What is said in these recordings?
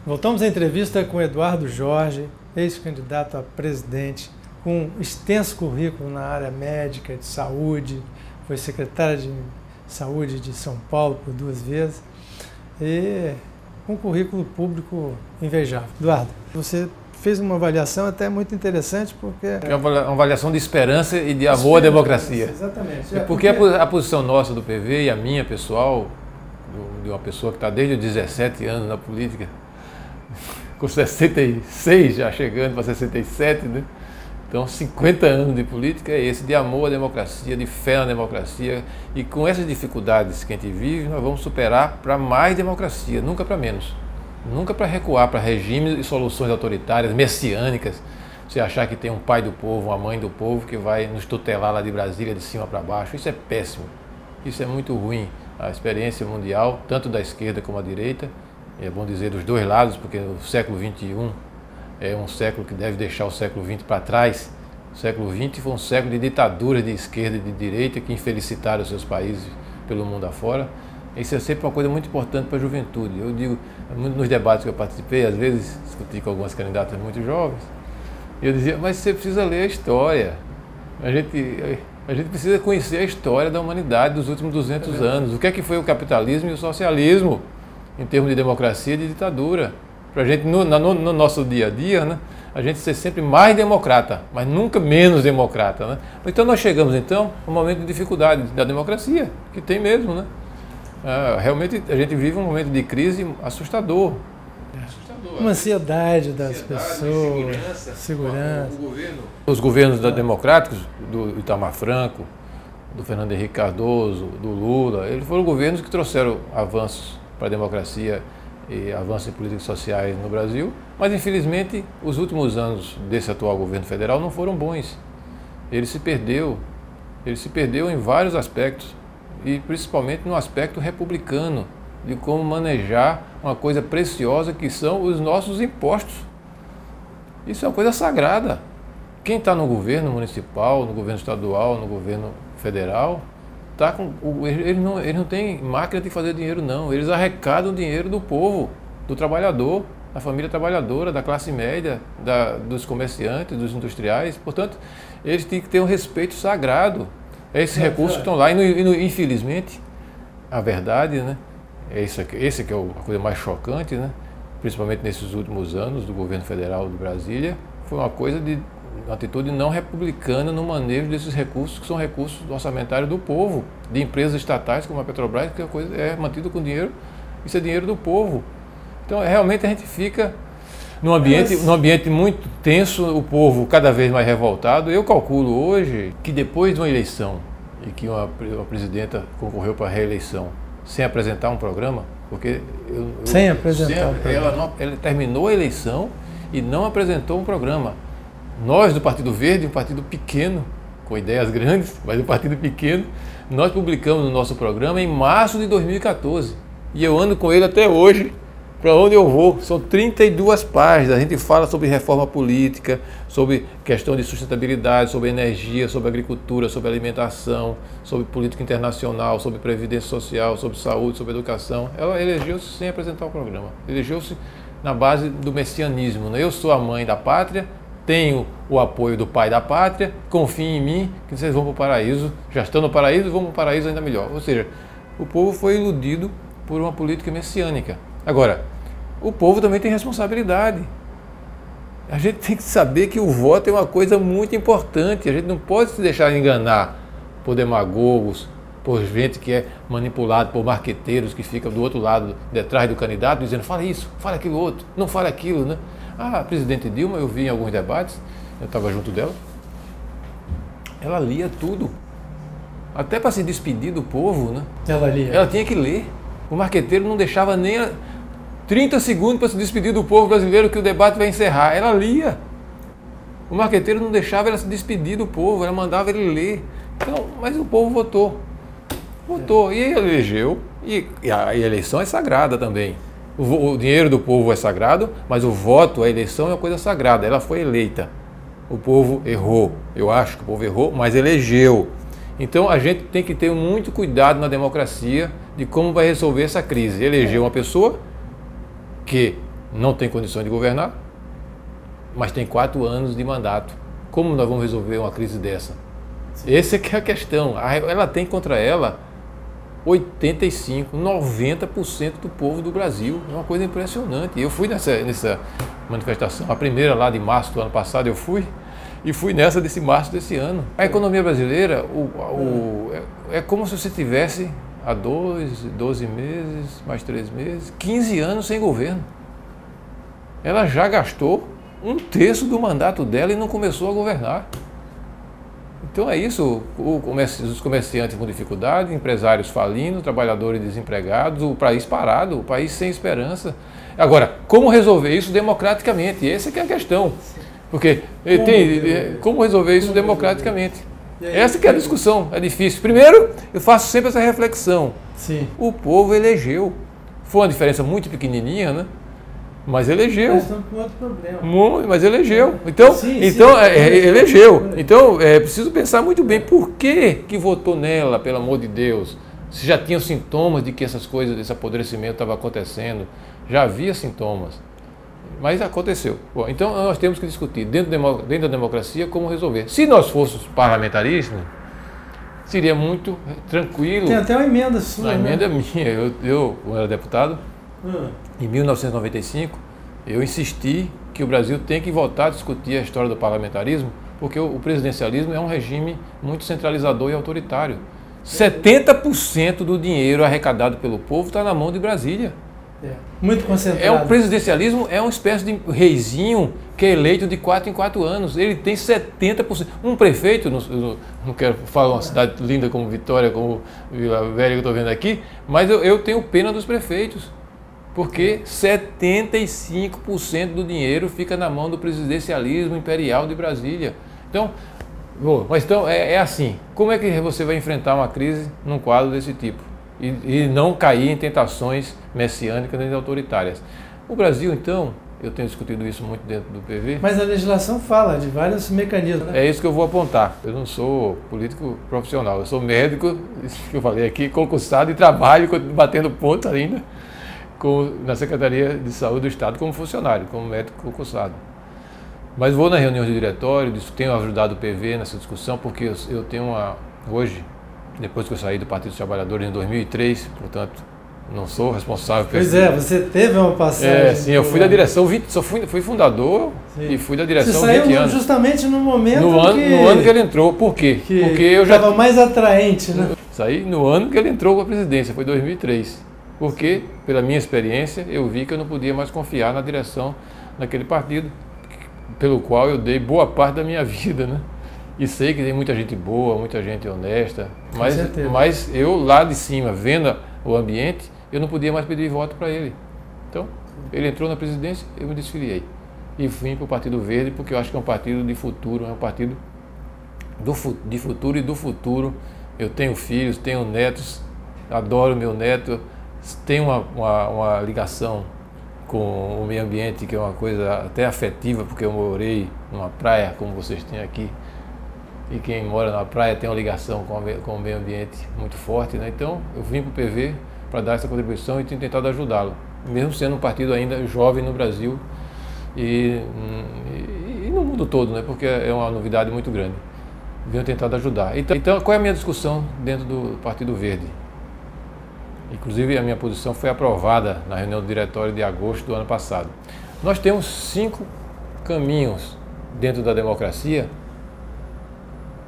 Voltamos à entrevista com Eduardo Jorge, ex-candidato a presidente, com um extenso currículo na área médica, de saúde, foi secretário de saúde de São Paulo por 2 vezes e com um currículo público invejável. Eduardo, você fez uma avaliação até muito interessante porque... É uma avaliação de esperança e de amor à democracia. Exatamente. Porque a posição nossa do PV e a minha pessoal, de uma pessoa que está desde os 17 anos na política, com 66 já chegando para 67, né? Então 50 anos de política é esse, de amor à democracia, de fé na democracia, e com essas dificuldades que a gente vive, nós vamos superar para mais democracia, nunca para menos, nunca para recuar para regimes e soluções autoritárias, messiânicas, você achar que tem um pai do povo, uma mãe do povo que vai nos tutelar lá de Brasília de cima para baixo, isso é péssimo, isso é muito ruim. A experiência mundial, tanto da esquerda como da direita, é bom dizer dos dois lados, porque o século XXI é um século que deve deixar o século XX para trás. O século XX foi um século de ditaduras de esquerda e de direita que infelicitaram os seus países pelo mundo afora. Isso é sempre uma coisa muito importante para a juventude. Eu digo, nos debates que eu participei, às vezes discuti com algumas candidatas muito jovens, eu dizia, mas você precisa ler a história. A gente precisa conhecer a história da humanidade dos últimos 200 anos. O que é que foi o capitalismo e o socialismo em termos de democracia e de ditadura? Para a gente, no nosso dia a dia, né, a gente ser sempre mais democrata, mas nunca menos democrata. Né? Então nós chegamos, então, a um momento de dificuldade da democracia, que tem mesmo. Né? Realmente a gente vive um momento de crise assustador. Uma ansiedade das pessoas, segurança. Os governos democráticos, do Itamar Franco, do Fernando Henrique Cardoso, do Lula, eles foram governos que trouxeram avanços para a democracia e avanços em políticas sociais no Brasil, mas infelizmente os últimos anos desse atual governo federal não foram bons. Ele se perdeu em vários aspectos, e principalmente no aspecto republicano, de como manejar uma coisa preciosa que são os nossos impostos. Isso é uma coisa sagrada. Quem está no governo municipal, no governo estadual, no governo federal, eles não têm máquina de fazer dinheiro, não. Eles arrecadam dinheiro do povo, do trabalhador, da família trabalhadora, da classe média, dos comerciantes, dos industriais. Portanto, eles têm que ter um respeito sagrado a esses recursos que estão lá. E infelizmente, a verdade, né? Esse que é a coisa mais chocante, né? Principalmente nesses últimos anos do governo federal de Brasília, foi uma atitude não republicana no manejo desses recursos, que são recursos orçamentários do povo, de empresas estatais como a Petrobras, que a coisa é mantida com dinheiro, isso é dinheiro do povo. Então, realmente a gente fica num ambiente muito tenso, o povo cada vez mais revoltado. Eu calculo hoje que depois de uma eleição, e que uma presidenta concorreu para a reeleição, sem apresentar um programa, porque ela terminou a eleição e não apresentou um programa. Nós do Partido Verde, um partido pequeno, com ideias grandes, mas um partido pequeno, nós publicamos o nosso programa em março de 2014. E eu ando com ele até hoje, para onde eu vou. São 32 páginas. A gente fala sobre reforma política, sobre questão de sustentabilidade, sobre energia, sobre agricultura, sobre alimentação, sobre política internacional, sobre previdência social, sobre saúde, sobre educação. Ela elegeu-se sem apresentar o programa. Elegeu-se na base do messianismo. Né? Eu sou a mãe da pátria, tenho o apoio do pai da pátria, confiem em mim que vocês vão para o paraíso, já estão no paraíso, vão para o paraíso ainda melhor. Ou seja, o povo foi iludido por uma política messiânica. Agora, o povo também tem responsabilidade. A gente tem que saber que o voto é uma coisa muito importante. A gente não pode se deixar enganar por demagogos, por gente que é manipulado, por marqueteiros que ficam do outro lado, detrás do candidato, dizendo, fala isso, fala aquilo outro, não fala aquilo, né? A presidente Dilma, eu vi em alguns debates, eu estava junto dela, ela lia tudo, até para se despedir do povo, né? Ela tinha que ler. O marqueteiro não deixava nem 30 segundos para se despedir do povo brasileiro que o debate vai encerrar. Ela lia. O marqueteiro não deixava ela se despedir do povo, ela mandava ele ler. Então, mas o povo votou. E ele elegeu E a eleição é sagrada também. O dinheiro do povo é sagrado, mas o voto, a eleição é uma coisa sagrada. Ela foi eleita. O povo errou. Eu acho que o povo errou, mas elegeu. Então a gente tem que ter muito cuidado na democracia de como vai resolver essa crise. Eleger uma pessoa que não tem condições de governar, mas tem 4 anos de mandato. Como nós vamos resolver uma crise dessa? Essa é que é a questão. Ela tem contra ela 85%, 90% do povo do Brasil. É uma coisa impressionante. Eu fui nessa manifestação, a primeira lá de março do ano passado eu fui, e fui nessa desse março desse ano. A economia brasileira é como se você tivesse há 12 meses, mais 3 meses, 15 anos sem governo. Ela já gastou 1/3 do mandato dela e não começou a governar. Então é isso, os comerciantes com dificuldade, empresários falindo, trabalhadores desempregados, o país parado, o país sem esperança. Agora, como resolver isso democraticamente? Essa que é a questão. Porque como resolver isso democraticamente? Essa que é a discussão, é difícil. Primeiro, eu faço sempre essa reflexão. Sim. O povo elegeu. Foi uma diferença muito pequenininha, né? Mas elegeu. Mas estamos com outro problema. Mas elegeu. Então, elegeu. Então, é preciso pensar muito bem por que votou nela, pelo amor de Deus. Se já tinha sintomas de que essas coisas, esse apodrecimento estava acontecendo, já havia sintomas. Mas aconteceu. Bom, então, nós temos que discutir dentro da democracia como resolver. Se nós fôssemos parlamentarismo, seria muito tranquilo. Tem até uma emenda sua. Uma emenda minha. Eu era deputado. Em 1995, eu insisti que o Brasil tem que voltar a discutir a história do parlamentarismo, porque o presidencialismo é um regime muito centralizador e autoritário. 70% do dinheiro arrecadado pelo povo está na mão de Brasília. Muito concentrado. O presidencialismo é uma espécie de reizinho que é eleito de 4 em 4 anos. Ele tem 70%. Um prefeito, não quero falar uma cidade linda como Vitória, como Vila Velha que eu estou vendo aqui, mas eu tenho pena dos prefeitos. Porque 75% do dinheiro fica na mão do presidencialismo imperial de Brasília. Então, é assim. Como é que você vai enfrentar uma crise num quadro desse tipo? E não cair em tentações messiânicas nem autoritárias. O Brasil, então, eu tenho discutido isso muito dentro do PV. Mas a legislação fala de vários mecanismos, né? É isso que eu vou apontar. Eu não sou político profissional, eu sou médico, isso que eu falei aqui, concursado e trabalho batendo ponto ainda na Secretaria de Saúde do Estado como funcionário, como médico concursado. Mas vou na reunião de diretório, tenho ajudado o PV nessa discussão, porque eu tenho hoje, depois que eu saí do Partido dos Trabalhadores em 2003, portanto, não sou responsável por isso. Pois é, você teve uma passagem. Sim, eu fui da direção, fui fundador. Sim. E fui da direção 20 anos. Você saiu justamente no momento no ano que ele entrou. Por quê? Porque eu já estava mais atraente, né? Saí no ano que ele entrou com a presidência, foi 2003. Porque, pela minha experiência, eu vi que eu não podia mais confiar na direção daquele partido, pelo qual eu dei boa parte da minha vida, né? E sei que tem muita gente boa, muita gente honesta, mas eu lá de cima, vendo o ambiente, eu não podia mais pedir voto para ele. Então, ele entrou na presidência, eu me desfiliei. E fui para o Partido Verde, porque eu acho que é um partido de futuro, é um partido de futuro e do futuro. Eu tenho filhos, tenho netos, adoro meu neto, tenho uma ligação com o meio ambiente, que é uma coisa até afetiva, porque eu morei numa praia, como vocês têm aqui, e quem mora na praia tem uma ligação com o meio ambiente muito forte, né? Então, eu vim para o PV para dar essa contribuição e tenho tentado ajudá-lo, mesmo sendo um partido ainda jovem no Brasil e no mundo todo, né? Porque é uma novidade muito grande. Venho tentado ajudar. Então, qual é a minha discussão dentro do Partido Verde? Inclusive, a minha posição foi aprovada na reunião do diretório de agosto do ano passado. Nós temos 5 caminhos dentro da democracia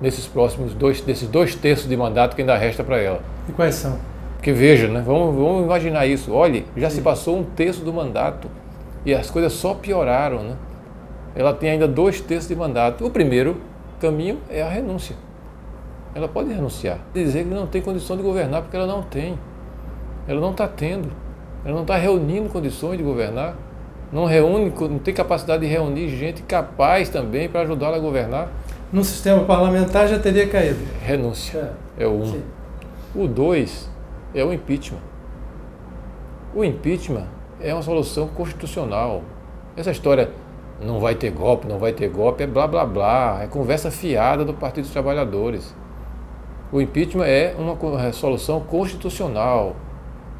nesses próximos desses 2/3 de mandato que ainda resta para ela. E quais são? Porque veja, né? Vamos imaginar isso. Olhe, já se passou 1/3 do mandato e as coisas só pioraram, né? Ela tem ainda 2/3 de mandato. O primeiro caminho é a renúncia. Ela pode renunciar, dizer que não tem condição de governar, porque ela não tem. Ela não está tendo. Ela não está reunindo condições de governar. Não tem capacidade de reunir gente capaz também para ajudá-la a governar. No sistema parlamentar já teria caído. Renúncia é o 1. O 2 é o impeachment. O impeachment é uma solução constitucional. Essa história não vai ter golpe, não vai ter golpe, é blá blá blá, é conversa fiada do Partido dos Trabalhadores. O impeachment é uma solução constitucional.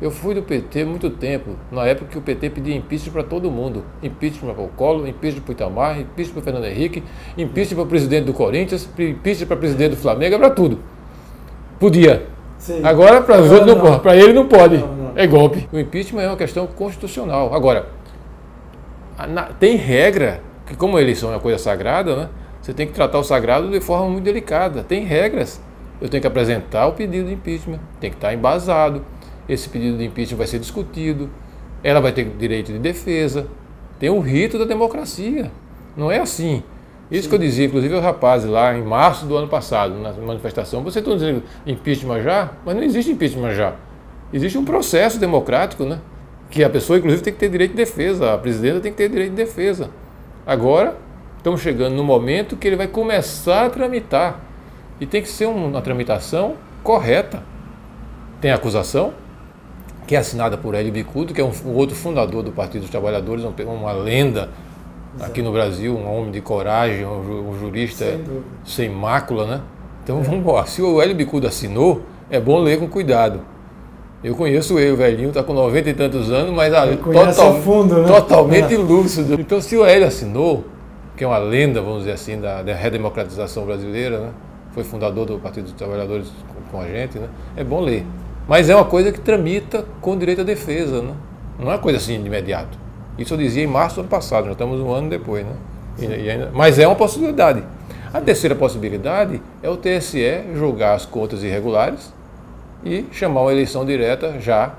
Eu fui do PT há muito tempo, na época que o PT pedia impeachment para todo mundo. Impeachment para o Collor, impeachment para o Itamar, impeachment para o Fernando Henrique, impeachment para o presidente do Corinthians, impeachment para o presidente do Flamengo, é para tudo. Podia. Sim. Agora, para os outros não pode, para ele não pode. Não. É golpe. O impeachment é uma questão constitucional. Agora, tem regra, que como a eleição é uma coisa sagrada, né? Você tem que tratar o sagrado de forma muito delicada. Tem regras. Eu tenho que apresentar o pedido de impeachment, tem que estar embasado. Esse pedido de impeachment vai ser discutido, ela vai ter direito de defesa. Tem um rito da democracia. Não é assim. Isso Sim. que eu dizia, inclusive, aos rapazes lá em março do ano passado, na manifestação. Vocês estão dizendo impeachment já? Mas não existe impeachment já. Existe um processo democrático, né? Que a pessoa, inclusive, tem que ter direito de defesa. A presidenta tem que ter direito de defesa. Agora, estamos chegando no momento que ele vai começar a tramitar. E tem que ser uma tramitação correta. Tem a acusação, que é assinada por Hélio Bicudo, que é um outro fundador do Partido dos Trabalhadores, uma lenda aqui no Brasil, um homem de coragem, um jurista sem mácula, né? Então vamos lá. Se o Hélio Bicudo assinou, é bom ler com cuidado. Eu conheço ele, o velhinho, está com 90 e tantos anos, mas totalmente lúcido. Então se o Hélio assinou, que é uma lenda, vamos dizer assim, da redemocratização brasileira, né? Foi fundador do Partido dos Trabalhadores com a gente, né? É bom ler. Mas é uma coisa que tramita com direito à defesa, né? Não é uma coisa assim de imediato. Isso eu dizia em março do ano passado, já estamos um ano depois, né? Mas é uma possibilidade. A terceira possibilidade é o TSE julgar as contas irregulares e chamar uma eleição direta já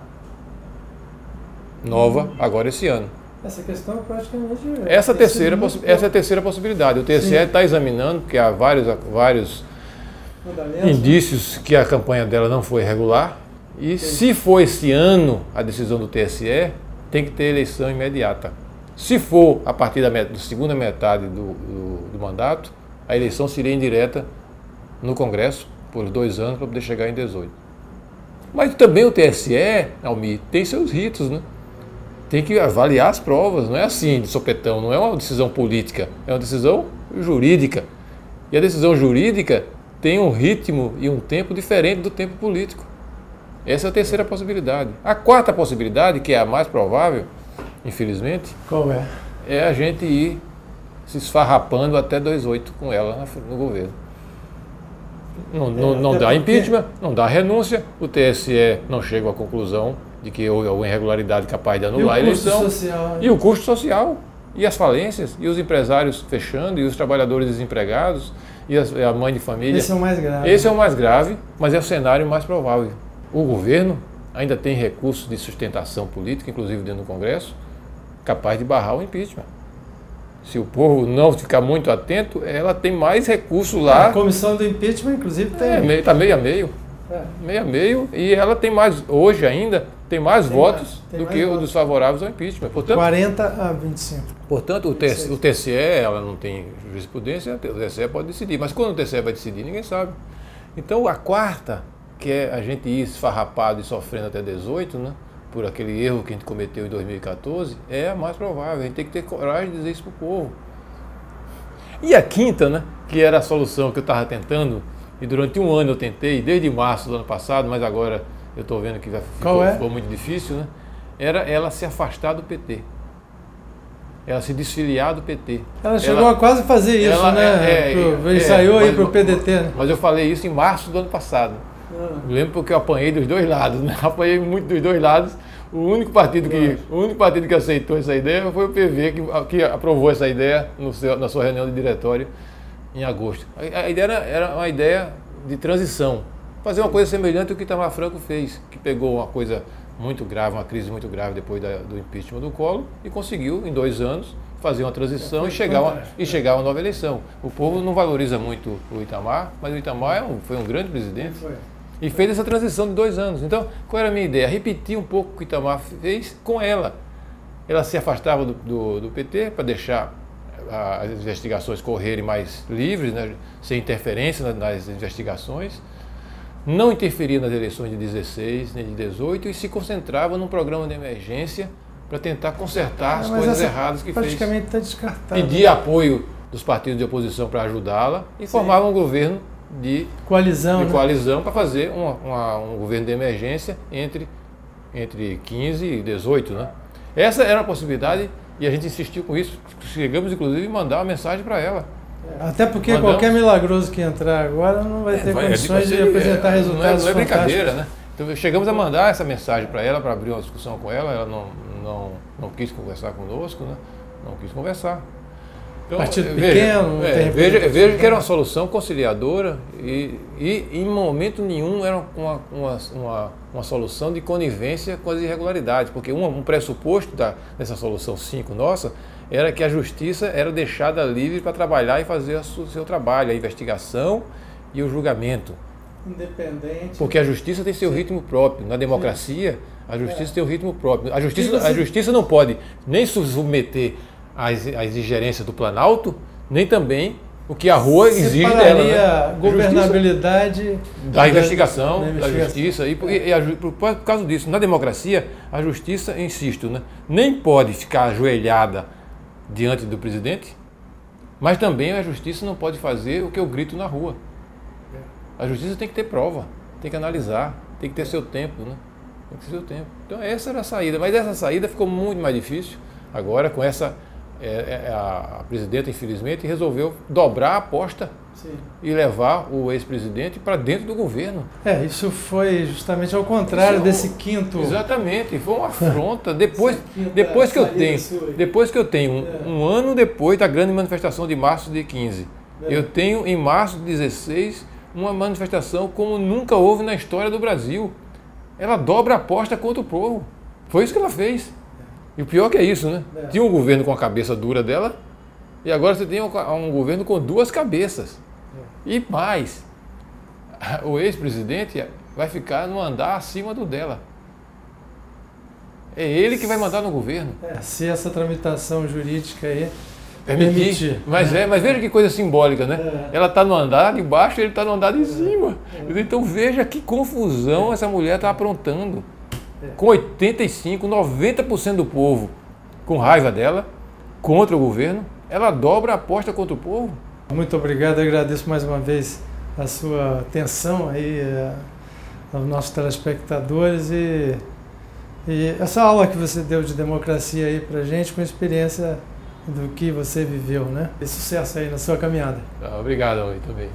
nova, agora esse ano. Essa questão é praticamente... Essa é a terceira possibilidade. O TSE está examinando, porque há vários indícios que a campanha dela não foi regular. E se for esse ano a decisão do TSE, tem que ter eleição imediata. Se for a partir da segunda metade do mandato, a eleição seria indireta no Congresso por 2 anos para poder chegar em 18. Mas também o TSE, Almir, tem seus ritos, né? Tem que avaliar as provas, não é assim de sopetão, não é uma decisão política, é uma decisão jurídica. E a decisão jurídica tem um ritmo e um tempo diferente do tempo político. Essa é a terceira possibilidade. A quarta possibilidade, que é a mais provável, infelizmente, qual é? É a gente ir se esfarrapando até 2018 com ela no governo. Não dá impeachment, não dá renúncia, o TSE não chega à conclusão de que houve alguma irregularidade capaz de anular a eleição. Social, e o custo social, e as falências, e os empresários fechando, e os trabalhadores desempregados, e a mãe de família. Esse é o mais grave. Esse é o mais grave, mas é o cenário mais provável. O governo ainda tem recursos de sustentação política, inclusive dentro do Congresso, capaz de barrar o impeachment. Se o povo não ficar muito atento, ela tem mais recursos lá. A comissão do impeachment, inclusive, tem... Está meio a meio. Meio a meio, e ela tem mais, hoje ainda, tem mais votos do que os favoráveis ao impeachment. Portanto, 40 a 25. Portanto, o TSE, ela não tem jurisprudência, o TSE pode decidir. Mas quando o TSE vai decidir, ninguém sabe. Então, a quarta, que é a gente ir esfarrapado e sofrendo até 18, né, por aquele erro que a gente cometeu em 2014, é a mais provável. A gente tem que ter coragem de dizer isso para o povo. E a quinta, né, que era a solução que eu estava tentando, e durante um ano eu tentei, desde março do ano passado, mas agora eu estou vendo que ficou muito difícil, né? Era ela se afastar do PT. Ela se desfiliar do PT. Ela chegou a quase fazer isso, né? Ensaiou aí para o PDT, né? Mas eu falei isso em março do ano passado. Eu lembro porque eu apanhei dos dois lados, né? Apanhei muito dos dois lados. O único partido que aceitou essa ideia foi o PV, que aprovou essa ideia na sua reunião de diretório em agosto. A ideia era uma ideia de transição. Fazer uma coisa semelhante ao que Itamar Franco fez, que pegou uma coisa muito grave, uma crise muito grave depois do impeachment do Collor e conseguiu, em 2 anos, fazer uma transição e chegar a uma nova eleição. O povo não valoriza muito o Itamar, mas o Itamar foi um grande presidente e fez essa transição de 2 anos. Então, qual era a minha ideia? Repetir um pouco o que o Itamar fez com ela. Ela se afastava do PT para deixar as investigações correrem mais livres, né, sem interferência nas investigações. não interferia nas eleições de 16 nem de 18 e se concentrava num programa de emergência para tentar consertar as coisas erradas que fez. Praticamente está descartado. Pedia apoio dos partidos de oposição para ajudá-la e formava um governo de coalizão para fazer um governo de emergência entre 15 e 18. Né? Essa era a possibilidade e a gente insistiu com isso. Chegamos, inclusive, a mandar uma mensagem para ela. Até porque qualquer milagroso que entrar agora não vai ter condições de apresentar resultados. Não é brincadeira, né? Então chegamos a mandar essa mensagem para ela, para abrir uma discussão com ela. Ela não quis conversar conosco, né? Não quis conversar. Então, partido pequeno, veja que era uma solução conciliadora e em momento nenhum era uma solução de conivência com as irregularidades, porque um pressuposto dessa solução 5 nossa era que a justiça era deixada livre para trabalhar e fazer o seu trabalho, a investigação e o julgamento. Independente. Porque a justiça tem seu ritmo próprio. Na democracia, a justiça tem um ritmo próprio. A justiça não pode nem se submeter às ingerências do Planalto, nem também o que a rua exige dela. Né? A governabilidade da investigação, da justiça. Por causa disso, na democracia, a justiça, insisto, né, nem pode ficar ajoelhada diante do presidente, mas também a justiça não pode fazer o que eu grito na rua. A justiça tem que ter prova, tem que analisar, tem que ter seu tempo, né? Tem que ter seu tempo. Então essa era a saída, mas essa saída ficou muito mais difícil agora com essa... a presidenta, infelizmente, resolveu dobrar a aposta e levar o ex-presidente para dentro do governo. Isso foi justamente ao contrário desse quinto... Exatamente, foi uma afronta. Depois que eu tenho um ano depois da grande manifestação de março de 15, eu tenho em março de 16 uma manifestação como nunca houve na história do Brasil. Ela dobra a aposta contra o povo. Foi isso que ela fez. E o pior que é isso, né? Tinha um governo com a cabeça dura dela e agora você tem um governo com duas cabeças. E mais, o ex-presidente vai ficar no andar acima do dela. É ele que vai mandar no governo. Se essa tramitação jurídica aí permitir. Mas veja que coisa simbólica, né? Ela está no andar de baixo e ele está no andar de cima. Então veja que confusão essa mulher está aprontando. Com 85%, 90% do povo com raiva dela, contra o governo, ela dobra a aposta contra o povo. Muito obrigado, eu agradeço mais uma vez a sua atenção aí aos nossos telespectadores e essa aula que você deu de democracia aí pra gente, com experiência do que você viveu, né? E sucesso aí na sua caminhada. Obrigado, Rui, também.